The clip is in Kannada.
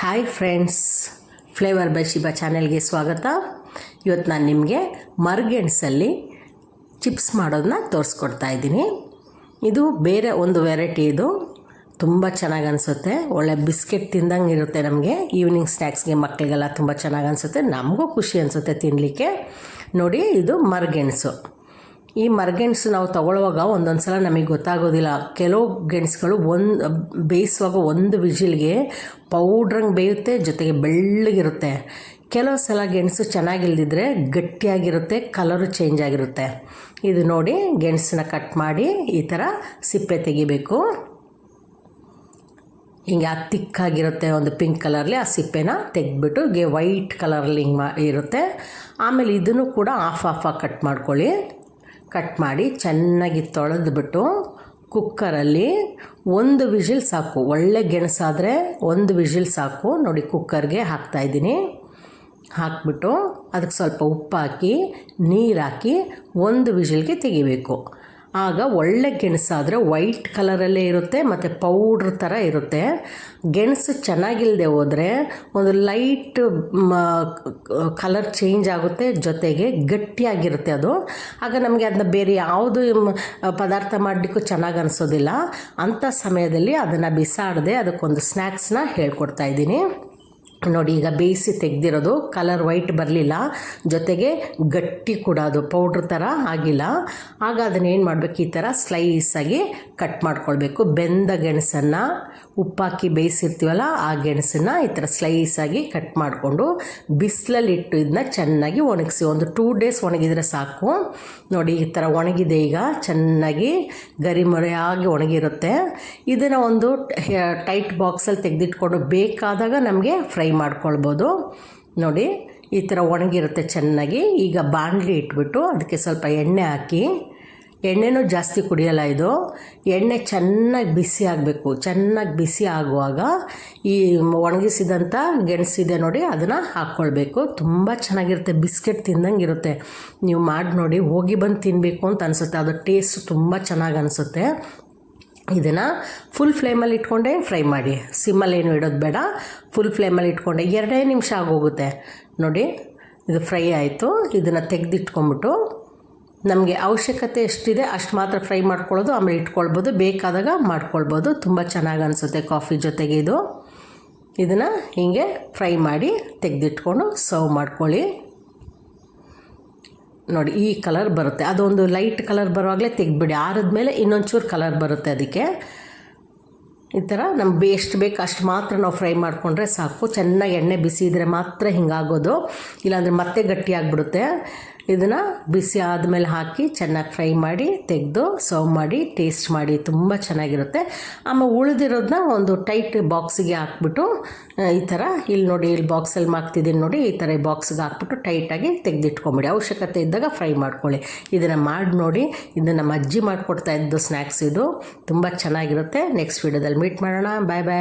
Hi friends, flavour by Shiba ಚಾನೆಲ್ಗೆ ಸ್ವಾಗತ. ಇವತ್ತು ನಾನು ನಿಮಗೆ ಮರಗೆಣಸಲ್ಲಿ ಚಿಪ್ಸ್ ಮಾಡೋದನ್ನ ತೋರಿಸ್ಕೊಡ್ತಾ ಇದ್ದೀನಿ. ಇದು ಬೇರೆ ಒಂದು ವೆರೈಟಿ. ಇದು ತುಂಬ ಚೆನ್ನಾಗಿ ಅನಿಸುತ್ತೆ. ಒಳ್ಳೆ ಬಿಸ್ಕೆಟ್ ತಿಂದಂಗೆ ಇರುತ್ತೆ. ನಮಗೆ ಈವ್ನಿಂಗ್ ಸ್ನ್ಯಾಕ್ಸ್ಗೆ ಮಕ್ಕಳಿಗೆಲ್ಲ ತುಂಬ ಚೆನ್ನಾಗಿ ಅನಿಸುತ್ತೆ. ನಮಗೂ ಖುಷಿ ಅನಿಸುತ್ತೆ ತಿನ್ನಲಿಕ್ಕೆ. ನೋಡಿ, ಇದು ಮರಗೆಣಸು. ಈ ಮರಗೆಣಸು ನಾವು ತೊಗೊಳ್ಳುವಾಗ ಒಂದೊಂದು ಸಲ ನಮಗೆ ಗೊತ್ತಾಗೋದಿಲ್ಲ. ಕೆಲವು ಗೆಣಸುಗಳು ಬೇಯಿಸುವಾಗ ಒಂದು ವಿಜಿಲ್ಗೆ ಪೌಡ್ರಂಗೆ ಬೇಯುತ್ತೆ, ಜೊತೆಗೆ ಬೆಳ್ಳಗಿರುತ್ತೆ. ಕೆಲವು ಸಲ ಗೆಣಸು ಚೆನ್ನಾಗಿಲ್ದಿದ್ರೆ ಗಟ್ಟಿಯಾಗಿರುತ್ತೆ, ಕಲರು ಚೇಂಜ್ ಆಗಿರುತ್ತೆ. ಇದು ನೋಡಿ, ಗೆಣಸನ್ನ ಕಟ್ ಮಾಡಿ ಈ ಥರ ಸಿಪ್ಪೆ ತೆಗಿಬೇಕು. ಹಿಂಗೆ ತಿಕ್ಕಾಗಿರುತ್ತೆ, ಒಂದು ಪಿಂಕ್ ಕಲರ್ಲಿ ಆ ಸಿಪ್ಪೆನ ತೆಗೆದ್ಬಿಟ್ಟು ವೈಟ್ ಕಲರಲ್ಲಿ ಹಿಂಗೆ ಇರುತ್ತೆ. ಆಮೇಲೆ ಇದನ್ನು ಕೂಡ ಆಫ್ ಕಟ್ ಮಾಡ್ಕೊಳ್ಳಿ. ಕಟ್ ಮಾಡಿ ಚೆನ್ನಾಗಿ ತೊಳೆದ್ಬಿಟ್ಟು ಕುಕ್ಕರಲ್ಲಿ ಒಂದು ವಿಜಿಲ್ ಸಾಕು. ಒಳ್ಳೆ ಗೆಣಸಾದರೆ ಒಂದು ವಿಜಿಲ್ ಸಾಕು. ನೋಡಿ, ಕುಕ್ಕರ್ಗೆ ಹಾಕ್ತಾಯಿದ್ದೀನಿ. ಹಾಕ್ಬಿಟ್ಟು ಅದಕ್ಕೆ ಸ್ವಲ್ಪ ಉಪ್ಪು ಹಾಕಿ ನೀರು ಹಾಕಿ ಒಂದು ವಿಜಿಲ್ಗೆ ತೆಗಿಬೇಕು. ಆಗ ಒಳ್ಳೆ ಗೆಣಸಾದರೆ ವೈಟ್ ಕಲರಲ್ಲೇ ಇರುತ್ತೆ ಮತ್ತು ಪೌಡ್ರ್ ಥರ ಇರುತ್ತೆ. ಗೆಣಸು ಚೆನ್ನಾಗಿಲ್ಲದೆ ಹೋದರೆ ಒಂದು ಲೈಟ್ ಕಲರ್ ಚೇಂಜ್ ಆಗುತ್ತೆ, ಜೊತೆಗೆ ಗಟ್ಟಿಯಾಗಿರುತ್ತೆ ಅದು. ಆಗ ನಮಗೆ ಅದನ್ನ ಬೇರೆ ಯಾವುದು ಪದಾರ್ಥ ಮಾಡಲಿಕ್ಕೂ ಚೆನ್ನಾಗಿ ಅನಿಸೋದಿಲ್ಲ. ಅಂಥ ಸಮಯದಲ್ಲಿ ಅದನ್ನು ಬಿಸಾಡದೆ ಅದಕ್ಕೊಂದು ಸ್ನ್ಯಾಕ್ಸ್ನ ಹೇಳ್ಕೊಡ್ತಾ ಇದ್ದೀನಿ. ನೋಡಿ, ಈಗ ಬೇಯಿಸಿ ತೆಗೆದಿರೋದು ಕಲರ್ ವೈಟ್ ಬರಲಿಲ್ಲ, ಜೊತೆಗೆ ಗಟ್ಟಿ ಕೂಡ ಅದು ಪೌಡ್ರ್ ಥರ ಆಗಿಲ್ಲ. ಆಗ ಅದನ್ನೇನು ಮಾಡಬೇಕು, ಈ ಥರ ಸ್ಲೈಸಾಗಿ ಕಟ್ ಮಾಡ್ಕೊಳ್ಬೇಕು. ಬೆಂದ ಗೆಣಸನ್ನು ಉಪ್ಪಾಕಿ ಬೇಯಿಸಿರ್ತೀವಲ್ಲ, ಆ ಗೆಣಸನ್ನು ಈ ಥರ ಸ್ಲೈಸಾಗಿ ಕಟ್ ಮಾಡಿಕೊಂಡು ಬಿಸಿಲಲ್ಲಿಟ್ಟು ಇದನ್ನ ಚೆನ್ನಾಗಿ ಒಣಗಿಸಿ. ಒಂದು 2 days ಒಣಗಿದರೆ ಸಾಕು. ನೋಡಿ, ಈ ಥರ ಒಣಗಿದೆ. ಈಗ ಚೆನ್ನಾಗಿ ಗರಿಮೊರೆಯಾಗಿ ಒಣಗಿರುತ್ತೆ. ಇದನ್ನು ಒಂದು ಟೈಟ್ ಬಾಕ್ಸಲ್ಲಿ ತೆಗೆದಿಟ್ಕೊಂಡು ಬೇಕಾದಾಗ ನಮಗೆ ಫ್ರೈ ಮಾಡ್ಕೊಳ್ಬೋದು. ನೋಡಿ, ಈ ಥರ ಒಣಗಿರುತ್ತೆ ಚೆನ್ನಾಗಿ. ಈಗ ಬಾಣಲಿ ಇಟ್ಬಿಟ್ಟು ಅದಕ್ಕೆ ಸ್ವಲ್ಪ ಎಣ್ಣೆ ಹಾಕಿ, ಎಣ್ಣೆನೂ ಜಾಸ್ತಿ ಕುಡಿಯೋಲ್ಲ ಇದು. ಎಣ್ಣೆ ಚೆನ್ನಾಗಿ ಬಿಸಿ ಆಗಬೇಕು. ಚೆನ್ನಾಗಿ ಬಿಸಿ ಆಗುವಾಗ ಈ ಒಣಗಿಸಿದಂಥ ಗೆಣಸಿದೆ ನೋಡಿ, ಅದನ್ನು ಹಾಕ್ಕೊಳ್ಬೇಕು. ತುಂಬ ಚೆನ್ನಾಗಿರುತ್ತೆ, ಬಿಸ್ಕೆಟ್ ತಿಂದಂಗೆ ಇರುತ್ತೆ. ನೀವು ಮಾಡಿ ನೋಡಿ, ಹೋಗಿ ಬಂದು ತಿನ್ನಬೇಕು ಅಂತ ಅನಿಸುತ್ತೆ. ಅದು ಟೇಸ್ಟ್ ತುಂಬ ಚೆನ್ನಾಗಿ ಅನಿಸುತ್ತೆ. ಇದನ್ನು ಫುಲ್ ಫ್ಲೇಮಲ್ಲಿ ಇಟ್ಕೊಂಡೆ ಫ್ರೈ ಮಾಡಿ. ಸಿಮ್ಮಲ್ಲಿ ಏನು ಇಡೋದು ಬೇಡ, ಫುಲ್ ಫ್ಲೇಮಲ್ಲಿ ಇಟ್ಕೊಂಡೆ 2 ನಿಮಿಷ ಆಗೋಗುತ್ತೆ. ನೋಡಿ, ಇದು ಫ್ರೈ ಆಯಿತು. ಇದನ್ನು ತೆಗೆದಿಟ್ಕೊಂಬಿಟ್ಟು ನಮಗೆ ಅವಶ್ಯಕತೆ ಎಷ್ಟಿದೆ ಅಷ್ಟು ಮಾತ್ರ ಫ್ರೈ ಮಾಡ್ಕೊಳ್ಳೋದು, ಆಮೇಲೆ ಇಟ್ಕೊಳ್ಬೋದು, ಬೇಕಾದಾಗ ಮಾಡ್ಕೊಳ್ಬೋದು. ತುಂಬ ಚೆನ್ನಾಗಿ ಅನಿಸುತ್ತೆ ಕಾಫಿ ಜೊತೆಗೆ ಇದು. ಇದನ್ನು ಹೀಗೆ ಫ್ರೈ ಮಾಡಿ ತೆಗೆದಿಟ್ಕೊಂಡು ಸರ್ವ್ ಮಾಡ್ಕೊಳ್ಳಿ. ನೋಡಿ, ಈ ಕಲರ್ ಬರುತ್ತೆ. ಅದೊಂದು ಲೈಟ್ ಕಲರ್ ಬರುವಾಗಲೇ ತೆಗೆದ್ಬಿಡಿ. ಆರಿದ್ಮೇಲೆ ಇನ್ನೊಂಚೂರು ಕಲರ್ ಬರುತ್ತೆ. ಅದಕ್ಕೆ ಈ ಥರ ನಮ್ಗೆ ಎಷ್ಟು ಬೇಕು ಅಷ್ಟು ಮಾತ್ರ ನಾವು ಫ್ರೈ ಮಾಡಿಕೊಂಡ್ರೆ ಸಾಕು. ಚೆನ್ನಾಗಿ ಎಣ್ಣೆ ಬಿಸಿ ಇದ್ದರೆ ಮಾತ್ರ ಹಿಂಗಾಗೋದು, ಇಲ್ಲಾಂದರೆ ಮತ್ತೆ ಗಟ್ಟಿಯಾಗಿಬಿಡುತ್ತೆ. ಇದನ್ನು ಬಿಸಿ ಆದಮೇಲೆ ಹಾಕಿ ಚೆನ್ನಾಗಿ ಫ್ರೈ ಮಾಡಿ ತೆಗೆದು ಸರ್ವ್ ಮಾಡಿ ಟೇಸ್ಟ್ ಮಾಡಿ. ತುಂಬ ಚೆನ್ನಾಗಿರುತ್ತೆ. ಆಮೇಲೆ ಉಳಿದಿರೋದನ್ನ ಒಂದು ಟೈಟ್ ಬಾಕ್ಸಿಗೆ ಹಾಕ್ಬಿಟ್ಟು ಈ ಥರ, ಇಲ್ಲಿ ನೋಡಿ, ಇಲ್ಲಿ ಬಾಕ್ಸಲ್ಲಿ ಹಾಕ್ತಿದ್ದೀನಿ ನೋಡಿ, ಈ ಥರ ಬಾಕ್ಸಿಗೆ ಹಾಕ್ಬಿಟ್ಟು ಟೈಟಾಗಿ ತೆಗೆದಿಟ್ಕೊಂಬಿಡಿ. ಅವಶ್ಯಕತೆ ಇದ್ದಾಗ ಫ್ರೈ ಮಾಡ್ಕೊಳ್ಳಿ. ಇದನ್ನು ಮಾಡಿ ನೋಡಿ. ಇದು ನಮ್ಮ ಅಜ್ಜಿ ಮಾಡಿಕೊಡ್ತಾ ಇದ್ದು ಸ್ನ್ಯಾಕ್ಸ್. ಇದು ತುಂಬ ಚೆನ್ನಾಗಿರುತ್ತೆ. ನೆಕ್ಸ್ಟ್ ವೀಡಿಯೋದಲ್ಲಿ ಮೀಟ್ ಮಾಡೋಣ. ಬಾಯ್ ಬಾಯ್.